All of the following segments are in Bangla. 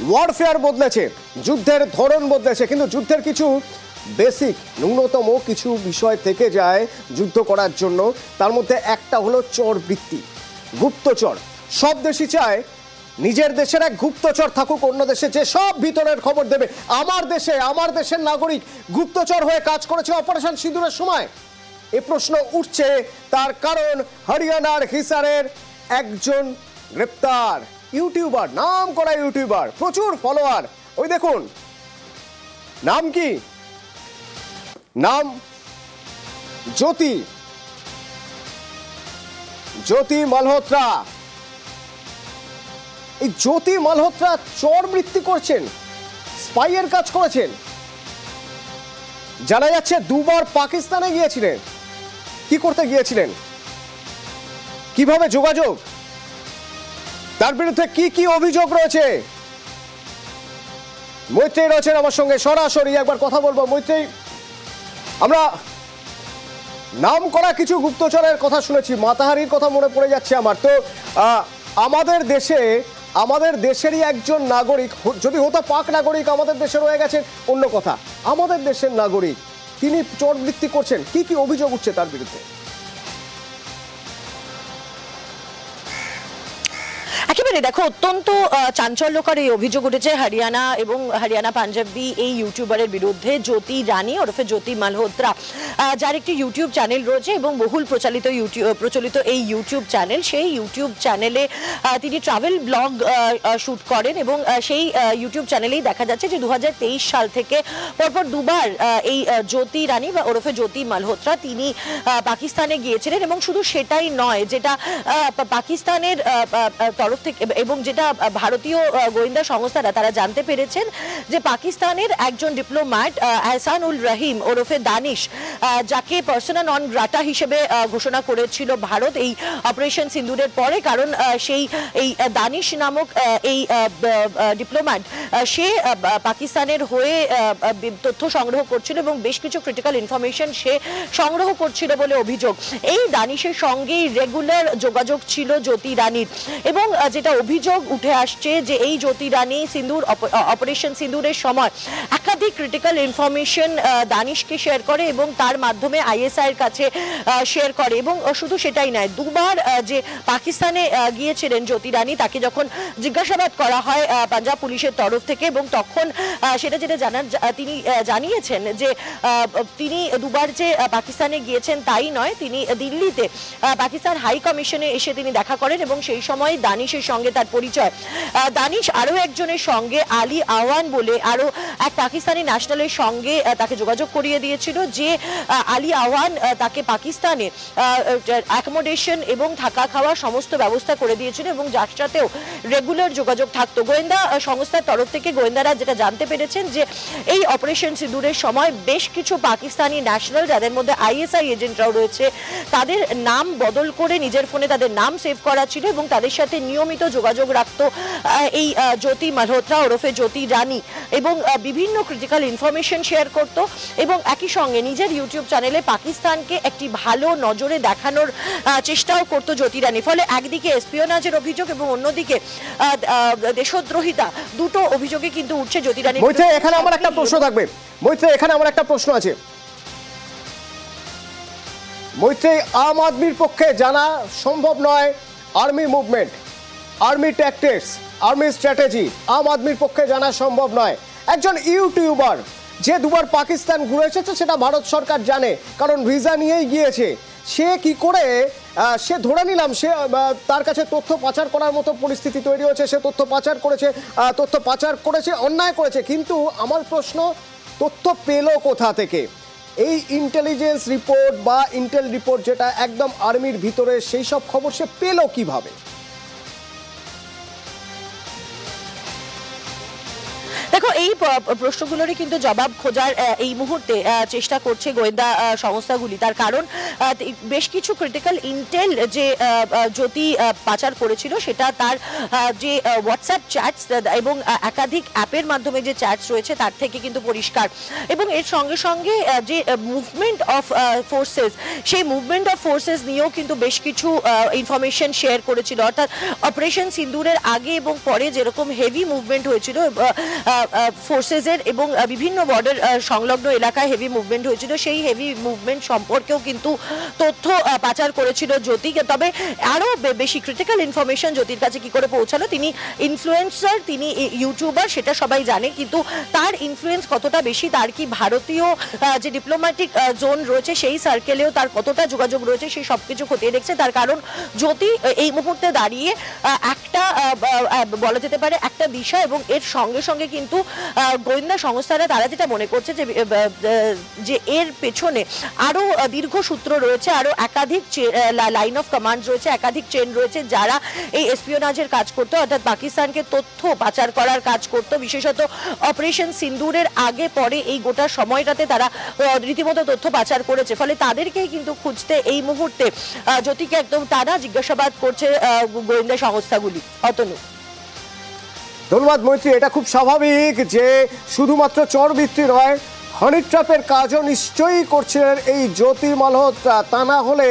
ওয়ারফেয়ার বদলেছে, যুদ্ধের ধরন বদলেছে, কিন্তু যুদ্ধের কিছু বেসিক ন্যূনতম কিছু বিষয় থেকে যায় যুদ্ধ করার জন্য। তার মধ্যে একটা হলো চোর বৃত্তি, গুপ্তচর। সব দেশই চায় নিজের দেশের এক গুপ্তচর থাকুক অন্য দেশে, যে সব ভিতরের খবর দেবে। আমার দেশের নাগরিক গুপ্তচর হয়ে কাজ করেছে অপারেশন সিঁদুরের সময়। এ প্রশ্ন উঠছে, তার কারণ হরিয়ানার হিসারের একজন গ্রেপ্তার ইউটিউবার, নাম করা ইউটিউবার, প্রচুর ফলোয়ার। ওই দেখুন, নাম কি? নাম জ্যোতি মালহোত্রা। এই জ্যোতি মালহোত্রা চোর বৃত্তি করছেন, স্পাইয়ের কাজ করেছেন। জানা যাচ্ছে দুবার পাকিস্তানে গিয়েছিলেন। কি করতে গিয়েছিলেন, কিভাবে যোগাযোগ, তার বিরুদ্ধে কি কি অভিযোগ রয়েছে? মৈত্রী রয়েছেন আমার সঙ্গে সরাসরি, একবার কথা বলবো। মৈত্রী, আমরা নাম করা কিছু গুপ্তচরের কথা শুনেছি, মাতাহারির কথা মনে পড়ে যাচ্ছে আমার। তো আমাদের দেশেরই একজন নাগরিক, যদি হতো পাক নাগরিক, আমাদের দেশে রয়ে গেছেন অন্য কথা, আমাদের দেশের নাগরিক, তিনি চোর বৃত্তি করছেন। কি কি অভিযোগ উঠছে তার বিরুদ্ধে? একেবারে দেখো, অত্যন্ত চাঞ্চল্যকর এই অভিযোগ উঠেছে হরিয়ানা এবং হরিয়ানা পাঞ্জাবি এই ইউটিউবারের বিরুদ্ধে। জ্যোতি রানী ওরফে জ্যোতি মালহোত্রা, যার একটি ইউটিউব চ্যানেল রয়েছে এবং বহুল প্রচলিত এই ইউটিউব চ্যানেল, সেই ইউটিউব চ্যানেলে তিনি ট্রাভেল ব্লগ শুট করেন এবং সেই ইউটিউব চ্যানেলেই দেখা যাচ্ছে যে 2023 সাল থেকে পরপর দুবার এই জ্যোতি রানী বা ওরফে জ্যোতি মালহোত্রা তিনি পাকিস্তানে গিয়েছিলেন। এবং শুধু সেটাই নয়, যেটা পাকিস্তানের তরফ থেকে এবং যেটা ভারতীয় গোয়েন্দা সংস্থারা তারা জানতে পেরেছেন যে পাকিস্তানের একজন ডিপ্লোম্যাট এহসানুল রহিম ওরফে দানিশ, যাকে পার্সোনা নন গ্রাটা হিসেবে ঘোষণা করেছিল ভারত এই অপারেশন সিন্দুরের পরে, কারণ এই দানিশ নামক এই ডিপ্লোম্যাট সে পাকিস্তানের হয়ে তথ্য সংগ্রহ করছিল এবং বেশ কিছু ক্রিটিক্যাল ইনফরমেশন সে সংগ্রহ করছিল বলে অভিযোগ। এই দানিশের সঙ্গেই রেগুলার যোগাযোগ ছিল জ্যোতি রানীর এবং যেটা অভিযোগ উঠে আসছে যে এই জ্যোতি রানী অপারেশন সিন্দুরের সময় একাধিক ক্রিটিক্যাল ইনফরমেশন দানিশকে শেয়ার করে এবং তার মাধ্যমে আইএসআই এর কাছে শেয়ার করে। এবং শুধু সেটাই নয়, দুবার যে পাকিস্তানে গিয়েছিলেন জ্যোতি রানী, তাকে যখন জিজ্ঞাসাবাদ করা হয় পাঞ্জাব পুলিশের তরফ থেকে, এবং তখন সেটা যেটা তিনি জানিয়েছেন যে তিনি দুবার যে পাকিস্তানে গিয়েছেন তাই নয়, তিনি দিল্লিতে পাকিস্তান হাই কমিশনে এসে তিনি দেখা করেন এবং সেই সময় দানিশের সঙ্গে তার পরিচয়। দানিশ আরো একজনের সঙ্গে, আলী আওয়ান বলে আরো এক পাকিস্তানি ন্যাশনালের সঙ্গে তাকে যোগাযোগ করিয়ে দিয়েছিল, যে আলী আওয়ান তাকে পাকিস্তানে অ্যাকোমোডেশন এবং থাকা খাওয়ার সমস্ত ব্যবস্থা করে দিয়েছিল এবং যার সাথেও রেগুলার যোগাযোগ থাকতো। গোয়েন্দা সংস্থার তরফ থেকে গোয়েন্দারা যেটা জানতে পেরেছেন যে এই অপারেশন সিঁদুরের সময় বেশ কিছু পাকিস্তানি ন্যাশনাল, যাদের মধ্যে আইএসআই এজেন্টরাও রয়েছে, তাদের নাম বদল করে নিজের ফোনে তাদের নাম সেভ করা ছিল এবং তাদের সাথে নিয়মিত যোগাযোগ রাখতো এই জ্যোতি মালহোত্রা ওরফে জ্যোতি রানী এবং বিভিন্ন ক্রিটিক্যাল ইনফরমেশন শেয়ার করত এবং একই সঙ্গে নিজের ইউটিউব চ্যানেলে পাকিস্তানকে একটি ভালো নজরে দেখানোর চেষ্টাও করতো জ্যোতি রানী। ফলে একদিকে এসপিওনাজের অভিযোগ এবং অন্যদিকে দেশদ্রোহিতা, দুটো অভিযোগে কিন্তু উঠছে জ্যোতি রানী। এখানে আমার একটা প্রশ্ন থাকবে, এখানে আমার একটা প্রশ্ন আছে। মৈত্রী, আম আদমির পক্ষে জানা সম্ভব নয় army movement, army tactics, army strategy আম আদমির পক্ষে জানা সম্ভব নয়। একজন ইউটিউবার যে দুবার পাকিস্তান ঘুরে এসেছে সেটা ভারত সরকার জানে, কারণ ভিসা নিয়েই গিয়েছে। সে কি করে, সে ধরে নিলাম সে তার কাছে তথ্য পাচার করার মতো পরিস্থিতি তৈরি হয়েছে, সে তথ্য পাচার করেছে, অন্যায় করেছে, কিন্তু আমার প্রশ্ন, তথ্য পেল কোথা থেকে? এই ইন্টেলিজেন্স রিপোর্ট বা ইন্টেল রিপোর্ট যেটা একদম আর্মির ভিতরে, সেই সব খবর সে পেল কিভাবে? দেখো, এই প্রশ্নগুলোরই কিন্তু জবাব খোঁজার এই মুহূর্তে চেষ্টা করছে গোয়েন্দা সংস্থাগুলি। তার কারণ বেশ কিছু ক্রিটিক্যাল ইন্টেল যে জ্যোতি পাচার করেছিল সেটা তার যে হোয়াটসঅ্যাপ চ্যাটস এবং একাধিক অ্যাপের মাধ্যমে যে চ্যাটস রয়েছে তার থেকে কিন্তু পরিষ্কার। এবং এর সঙ্গে সঙ্গে যে মুভমেন্ট অফ ফোর্সেস, সেই মুভমেন্ট অফ ফোর্সেস নিয়েও কিন্তু বেশ কিছু ইনফরমেশন শেয়ার করেছিল। অর্থাৎ অপারেশন সিন্দুরের আগে এবং পরে যেরকম হেভি মুভমেন্ট হয়েছিল ফোর্সেসের এবং বিভিন্ন বর্ডার সংলগ্ন এলাকায় হেভি মুভমেন্ট হয়েছিল, সেই হেভি মুভমেন্ট সম্পর্কেও কিন্তু তথ্য পাচার করেছিল জ্যোতি। তবে আরো বেশি ক্রিটিক্যাল ইনফরমেশন জ্যোতির কাছে কি করে পৌঁছালো, তিনি ইনফ্লুয়েন্সার, তিনি ইউটিউবার, সেটা সবাই জানে, কিন্তু তার ইনফ্লুয়েন্স কতটা বেশি, তার কি ভারতীয় যে ডিপ্লোম্যাটিক জোন রয়েছে সেই সার্কেলেও তার কতটা যোগাযোগ রয়েছে, সেই সবকিছু খতিয়ে দেখছে। তার কারণ জ্যোতি এই মুহূর্তে দাঁড়িয়ে একটা বলা যেতে পারে একটা দিশা, এবং এর সঙ্গে সঙ্গে কিন্তু গোয়েন্দা সংস্থারা তারা যেটা মনে করছে যে এর পেছনে আরো দীর্ঘ সূত্র রয়েছে, আরো একাধিক লাইন অফ কমান্ড রয়েছে, একাধিক চেন রয়েছে যারা এই এসপিওনাজের কাজ করতো, অর্থাৎ পাকিস্তানকে তথ্য পাচার করার কাজ করতো। বিশেষত অপারেশন সিন্দুরের আগে পরে এই গোটা সময়টাতে তারা রীতিমতো তথ্য পাচার করেছে। ফলে তাদেরকেই কিন্তু খুঁজতে এই মুহূর্তে জ্যোতিকে একদম টানা জিজ্ঞাসাবাদ করছে গোয়েন্দা সংস্থাগুলি। অতনু। ধন্যবাদ মৈত্রী। এটা খুব স্বাভাবিক যে শুধুমাত্র চরবৃত্তি নয়, হানি ট্র্যাপের কাজও নিশ্চয়ই করছিলেন এই জ্যোতি মালহোত্রা। তা না হলে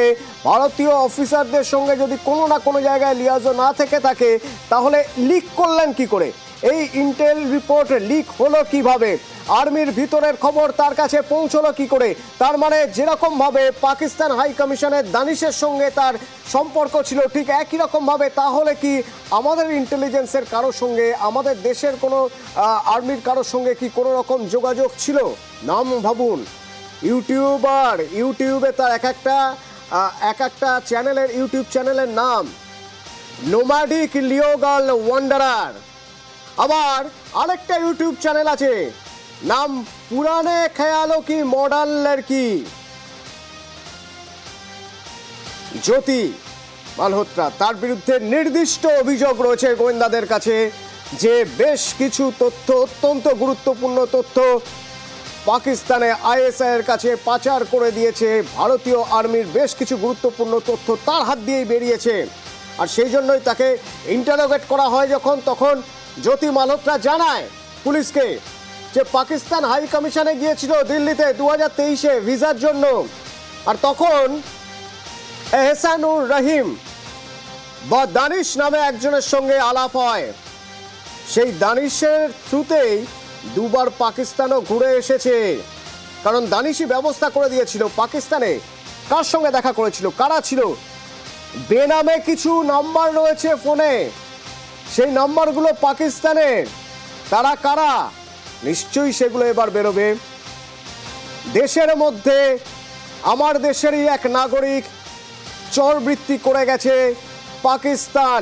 ভারতীয় অফিসারদের সঙ্গে যদি কোনো না কোনো জায়গায় লিয়াজো না থেকে থাকে তাহলে লিক করলেন কি করে? এই ইন্টেল রিপোর্ট লিক হলো কিভাবে? আর্মির ভিতরের খবর তার কাছে পৌঁছলো কি করে? তার মানে যেরকম ভাবে পাকিস্তান হাই কমিশনের দানিশের সঙ্গে তার সম্পর্ক ছিল ঠিক একই রকম ভাবে তাহলে কি আমাদের ইন্টেলিজেন্সের কারোর সঙ্গে, আমাদের দেশের কোনো আর্মির কারোর সঙ্গে কি কোনো রকম যোগাযোগ ছিল? নাম ভাবুন, ইউটিউবার, ইউটিউবে তার এক একটা চ্যানেলের, ইউটিউব চ্যানেলের নাম নোম্যাডিক লিওগাল ওয়ান্ডারার। আবার আরেকটা ইউটিউব চ্যানেল আছে, নাম পুরানে খেয়ালো কি মডার্ন লড়কি। জ্যোতি মালহোত্রা, তার বিরুদ্ধে নির্দিষ্ট অভিযোগ রয়েছে গোয়েন্দাদের কাছে যে বেশ কিছু তথ্য, অত্যন্ত গুরুত্বপূর্ণ তথ্য পাকিস্তানে আইএসআই এর কাছে পাচার করে দিয়েছে। ভারতীয় আর্মির বেশ কিছু গুরুত্বপূর্ণ তথ্য তার হাত দিয়েই বেরিয়েছে। আর সেই জন্যই তাকে ইন্টারোগেট করা হয় যখন, তখন জ্যোতি মালহোত্রা জানায় পুলিশকে যে পাকিস্তান হাই কমিশনে গিয়েছিল দিল্লিতে 2023-এ ভিসার জন্য। আর তখন এহসানুর রহিম বা দানিশ নামে একজনের সঙ্গে আলাপ হয়। সেই দানিশের থ্রুতেই দুবার পাকিস্তানও ঘুরে এসেছে, কারণ দানিশই ব্যবস্থা করে দিয়েছিল পাকিস্তানে কার সঙ্গে দেখা করেছিল, কারা ছিল। বেনামে কিছু নাম্বার রয়েছে ফোনে, সেই নাম্বারগুলো পাকিস্তানের, তারা কারা নিশ্চয়ই সেগুলো এবার বেরোবে। দেশের মধ্যে আমার দেশেরই এক নাগরিক চরবৃত্তি করে গেছে পাকিস্তান,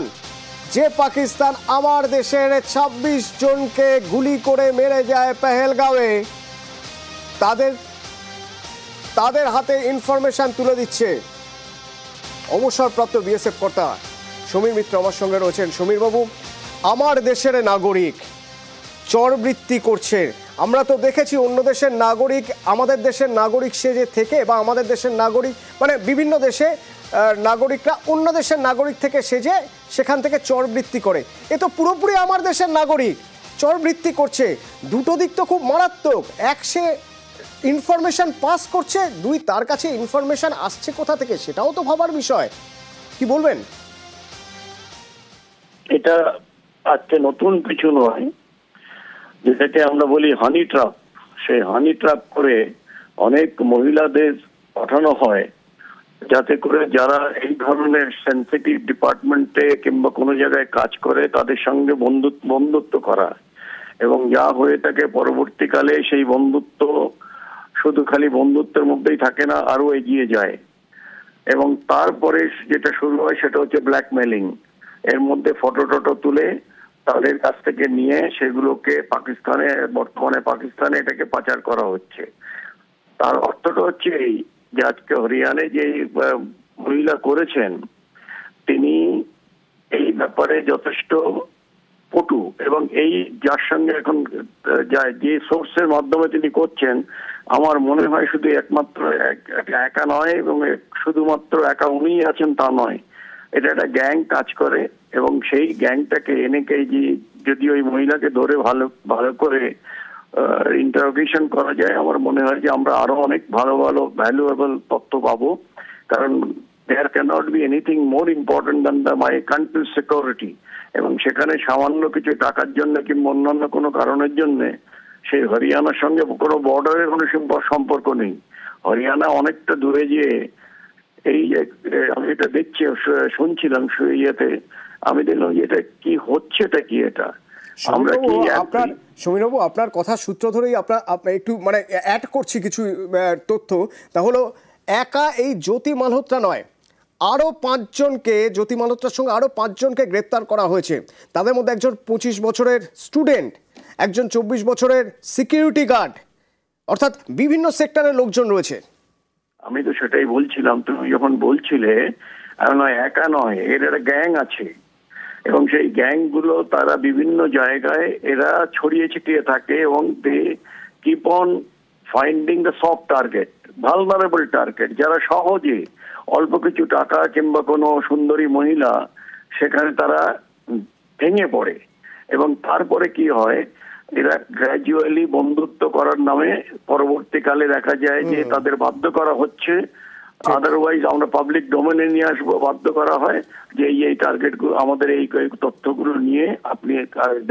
যে পাকিস্তান আমার দেশের 26 জনকে গুলি করে মেরে যায় পেহেলগাঁওয়ে, তাদের হাতে ইনফরমেশন তুলে দিচ্ছে। অবসরপ্রাপ্ত বিএসএফ কর্তা সমীর মিত্র আমার সঙ্গে রয়েছেন। সমীর বাবু, আমার দেশের নাগরিক চরবৃত্তি করছে, আমরা তো দেখেছি অন্য দেশের নাগরিক আমাদের দেশের নাগরিক সেজে থেকে, বা আমাদের দেশের নাগরিক মানে বিভিন্ন দেশে নাগরিকরা অন্য দেশের নাগরিক থেকে সেজে সেখান থেকে চরবৃত্তি করে। এ তো পুরোপুরি আমার দেশের নাগরিক চরবৃত্তি করছে। দুটো দিক তো খুব মারাত্মক। এক, সে ইনফরমেশন পাস করছে, দুই, তার কাছে ইনফরমেশন আসছে কোথা থেকে সেটাও তো ভাবার বিষয়। কি বলবেন? এটা আজকে নতুন কিছু নয়, যেটাকে আমরা বলি হানি ট্র্যাপ। সেই হানি ট্র্যাপ করে অনেক মহিলাদের পাঠানো হয় যাতে করে যারা এই ধরনের সেন্সিটিভ ডিপার্টমেন্টে কিংবা কোনো জায়গায় কাজ করে তাদের সঙ্গে বন্ধুত্ব করা, এবং যা হয়ে থাকে পরবর্তীকালে সেই বন্ধুত্ব শুধু খালি বন্ধুত্বের মধ্যেই থাকে না, আরো এগিয়ে যায়। এবং তারপরে যেটা শুরু হয় সেটা হচ্ছে ব্ল্যাকমেলিং। এর মধ্যে ফটো টটো তুলে তাদের কাছ থেকে নিয়ে সেগুলোকে বর্তমানে পাকিস্তানে এটাকে পাচার করা হচ্ছে। তার অর্থটা হচ্ছে এই যে আজকে হরিয়ানায় যে মহিলা করেছেন তিনি এই ব্যাপারে যথেষ্ট পটু, এবং এই যার সঙ্গে এখন যে সোর্সের মাধ্যমে তিনি করছেন, আমার মনে হয় শুধু একমাত্র একা নয়, এবং শুধুমাত্র একা উনিই আছেন তা নয়, এটা একটা গ্যাং কাজ করে, এবং সেই গ্যাংটাকে যদি ওই মহিলাকে ধরে ভালো ভালো করে ইন্টারোগেশন করা যায়, আমার মনে হয় যে আমরা আরো অনেক ভালো ভালো ভ্যালুয়েবল তথ্য পাবো। কারণ there cannot be anything more important than my country's security, এবং সেখানে সামান্য কিছু টাকার জন্য কিংবা অন্যান্য কোনো কারণের জন্য সেই হরিয়ানার সঙ্গে কোনো বর্ডারের কোনো সম্পর্ক নেই। হরিয়ানা অনেকটা দূরে গিয়ে এই আমি এটা দেখছি, শুনছিলাম ইয়েতে, আমি দেখলাম যে এটা কি হচ্ছে, এটা কি, এটা আমরা কি আপনার সমীরবাবু আপনার কথা সূত্র ধরেই আপনার একটু মানে অ্যাড করছি কিছু তথ্য। তাহলে একা এই জ্যোতি মালহোত্রা নয়, আরও 5 জনকে, জ্যোতি মালহোত্রার সঙ্গে আরও 5 জনকে গ্রেপ্তার করা হয়েছে। তাদের মধ্যে একজন 25 বছরের স্টুডেন্ট, একজন 24 বছরের সিকিউরিটি গার্ড, অর্থাৎ বিভিন্ন সেক্টরের লোকজন রয়েছে। আমি তো সেটাই বলছিলাম, তুমি যখন বলছিলে একা নয়, এর একটা গ্যাং আছে, এবং সেই গ্যাংগুলো তারা বিভিন্ন জায়গায় এরা ছড়িয়ে ছিটিয়ে থাকে, এবং they keep on finding the soft target, vulnerable target, যারা সহজে অল্প কিছু টাকা কিংবা কোনো সুন্দরী মহিলা, সেখানে তারা ভেঙে পড়ে। এবং তারপরে কি হয়, এরা গ্র্যাজুয়ালি বন্ধুত্ব করার নামে পরবর্তীকালে দেখা যায় যে তাদের বাধ্য করা হচ্ছে, আদারওয়াইজ আমরা পাবলিক ডোমেনে নিয়ে আসবো, বাধ্য করা হয় যে এই টার্গেটগুলো, আমাদের এই তথ্যগুলো নিয়ে আপনি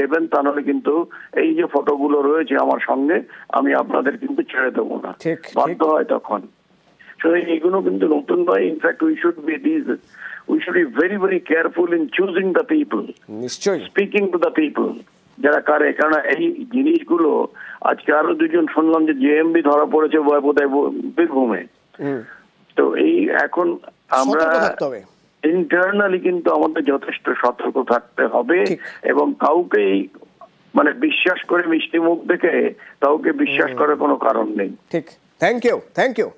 দেবেন, তা নাহলে কিন্তু এই যে ফটোগুলো রয়েছে আমার সঙ্গে, আমি আপনাদের কিন্তু ছেড়ে দেবো না, বাধ্য হয় তখন। এগুলো কিন্তু নতুন নয়। In fact we should be very very careful in choosing the people, নিশ্চয়ই স্পিকিং টু দ্য পিপল, যারা কারে। কারণ এই জিনিসগুলো আজকে আরো 2 জন শুনলাম যে জেএমবি ধরা পড়েছে বোধহয় বীরভূমে। তো এই এখন আমরা ইন্টারনালি কিন্তু আমাদের যথেষ্ট সতর্ক থাকতে হবে, এবং কাউকেই মানে বিশ্বাস করে মিষ্টি মুখ দেখে কাউকে বিশ্বাস করার কোনো কারণ নেই। ঠিক, থ্যাংক ইউ।